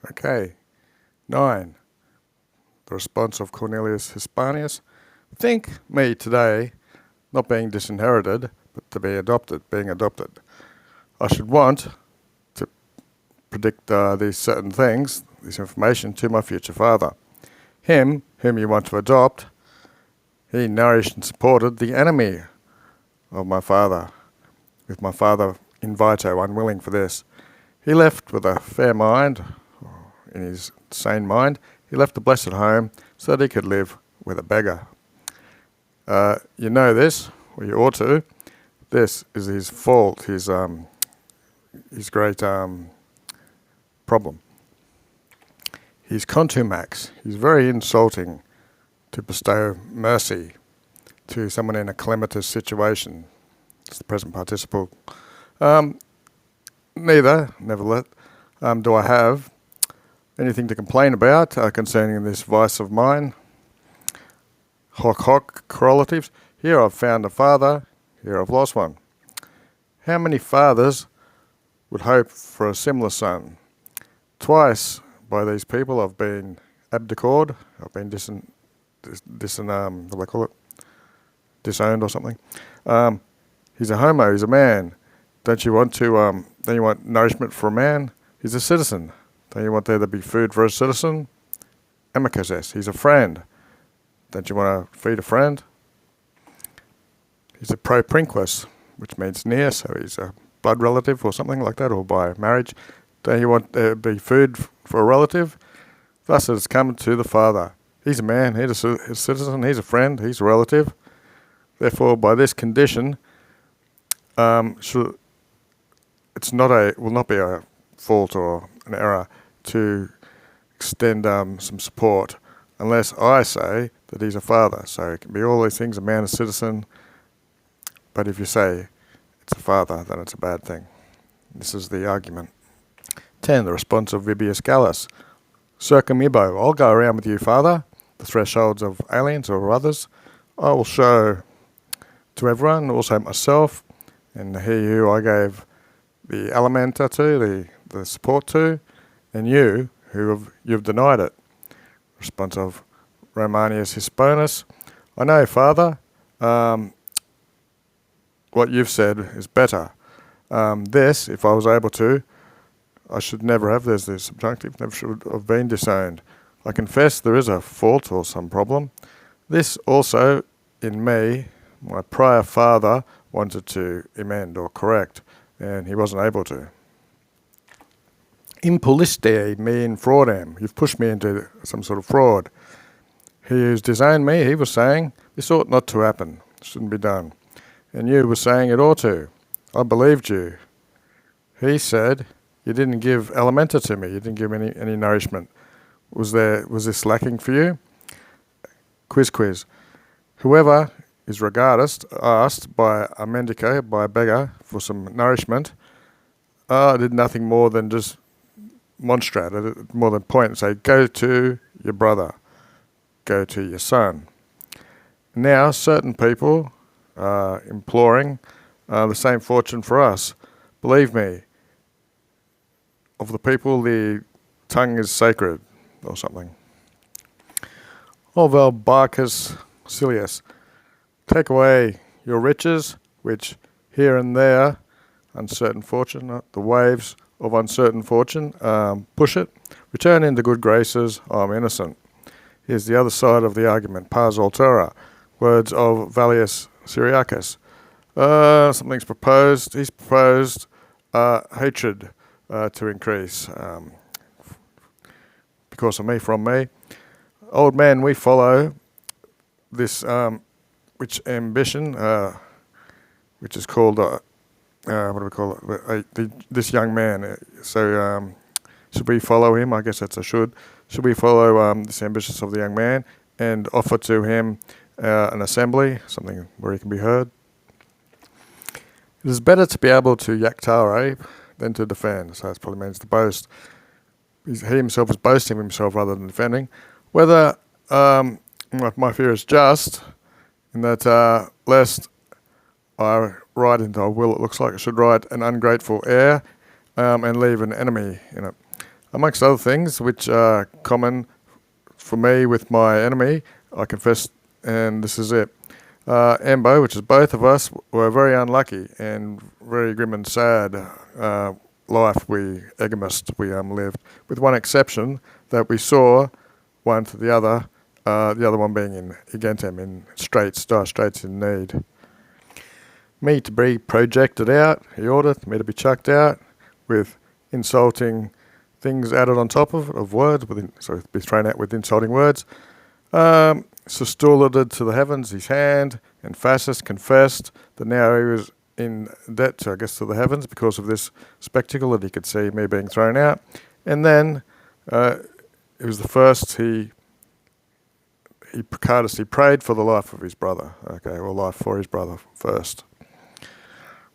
Okay. 9. The response of Cornelius Hispanius. Think me today, not being disinherited, but to be adopted, being adopted. I should want to predict these certain things, this information to my future father. Him, whom you want to adopt, he nourished and supported the enemy of my father, with my father in vito, unwilling for this. He left with a fair mind, in his sane mind, he left a blessed home so that he could live with a beggar. You know this, or you ought to. This is his fault, his great problem. He's contumax. He's very insulting to bestow mercy to someone in a calamitous situation. It's the present participle. Nevertheless, do I have anything to complain about concerning this vice of mine? Hoc correlatives. Here I've found a father, here I've lost one. How many fathers would hope for a similar son? Twice by these people I've been abdicated, I've been what do they call it? Disowned or something. He's a homo, he's a man. Don't you want nourishment for a man? He's a citizen. Don't you want there to be food for a citizen? Amicus est, he's a friend. Don't you want to feed a friend? He's a proprinquus, which means near, so he's a blood relative or something like that, or by marriage. Don't you want there to be food for a relative? Thus it has come to the father. He's a man, he's a citizen, he's a friend, he's a relative. Therefore, by this condition, will not be a fault or an error to extend some support, unless I say that he's a father. So it can be all these things, a man, a citizen, but if you say it's a father, then it's a bad thing. This is the argument. 10. The response of Vibius Gallus. Circum ibo, I'll go around with you, father, the thresholds of aliens or others. I will show to everyone, also myself, and he who I gave the alimenta to, the support to, and you who you've denied it. Response of Romanius Hispanus. I know, father, what you've said is better. This, if I was able to, I should never have. There's the subjunctive, never should have been disowned. I confess there is a fault or some problem. This also, in me, my prior father wanted to amend or correct, and he wasn't able to. Impuliste me in fraudam. You've pushed me into some sort of fraud. He who's disowned me, he was saying, this ought not to happen. It shouldn't be done. And you were saying it ought to. I believed you. He said, you didn't give alimenta to me. You didn't give me any nourishment. Was this lacking for you? Quiz. Whoever is asked by a mendico, by a beggar, for some nourishment, I did nothing more than just monstrate, more than point and say, go to your brother, go to your son. Now, certain people are imploring the same fortune for us. Believe me, of the people, the tongue is sacred, or something. Orvel Barcus Silius. Take away your riches, which here and there, uncertain fortune, the waves of uncertain fortune, push it. Return into good graces, I'm innocent. Here's the other side of the argument. Pars altera, words of Vallius Syriacus. Something's proposed. He's proposed hatred to increase because of me, from me. Old man, we follow this which ambition, which is called, what do we call it? This young man. So should we follow him? I guess that's a should. Should we follow this ambitions of the young man and offer to him an assembly, something where he can be heard? It is better to be able to yaktare than to defend. So that probably means to boast. He himself is boasting of himself rather than defending. Whether my fear is just, in that lest I write into a will, it looks like I should write an ungrateful heir and leave an enemy in it. amongst other things which are common for me with my enemy, I confess, and this is it. Ambo, which is both of us, were very unlucky and very grim and sad life we lived, with one exception, that we saw one to the other one being in Egentem, in dire straits in need. Me to be projected out, he ordered me to be chucked out, with insulting things added on top of words, so be thrown out with insulting words. Sustulated to the heavens his hand, and Fascist confessed that now he was in debt, to the heavens, because of this spectacle that he could see me being thrown out. And then it was the first he courteously prayed for the life of his brother, or life for his brother first.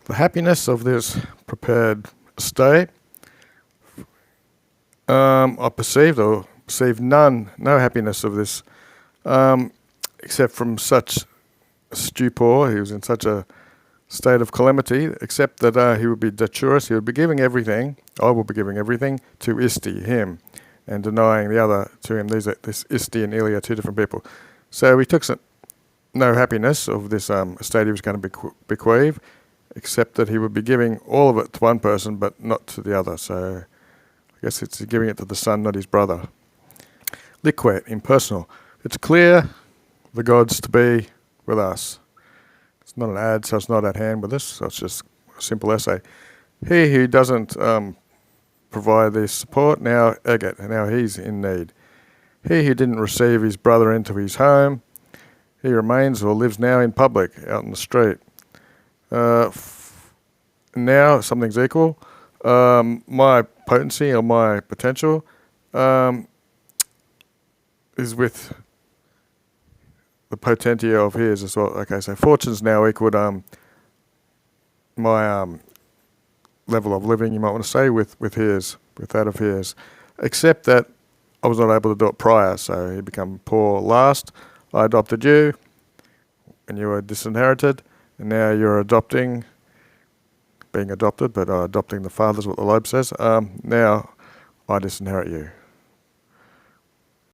The happiness of this prepared estate, I perceived no happiness of this, except from such stupor. He was in such a state of calamity, except that he would be deturous. He would be giving everything, I would be giving everything, to Isti, him, and denying the other to him. This Isti and Ili are two different people. So he took no happiness of this estate he was going to bequeath, except that he would be giving all of it to one person, but not to the other. So I guess it's giving it to the son, not his brother. Liquid, impersonal. It's clear the gods to be with us. It's not an ad, so it's not at hand with us. So it's just a simple essay. He who doesn't provide this support, now eget, and now he's in need. He who didn't receive his brother into his home, he remains or lives now in public, out in the street. Now something's equal. My potency or my potential is with the potentia of his as well. Okay, so fortune's now equaled my level of living, you might want to say, with that of his. Except that I was not able to do it prior, so he became poor last. I adopted you, and you were disinherited, and now you're being adopted, but adopting the father's what the Loeb says. Now I disinherit you.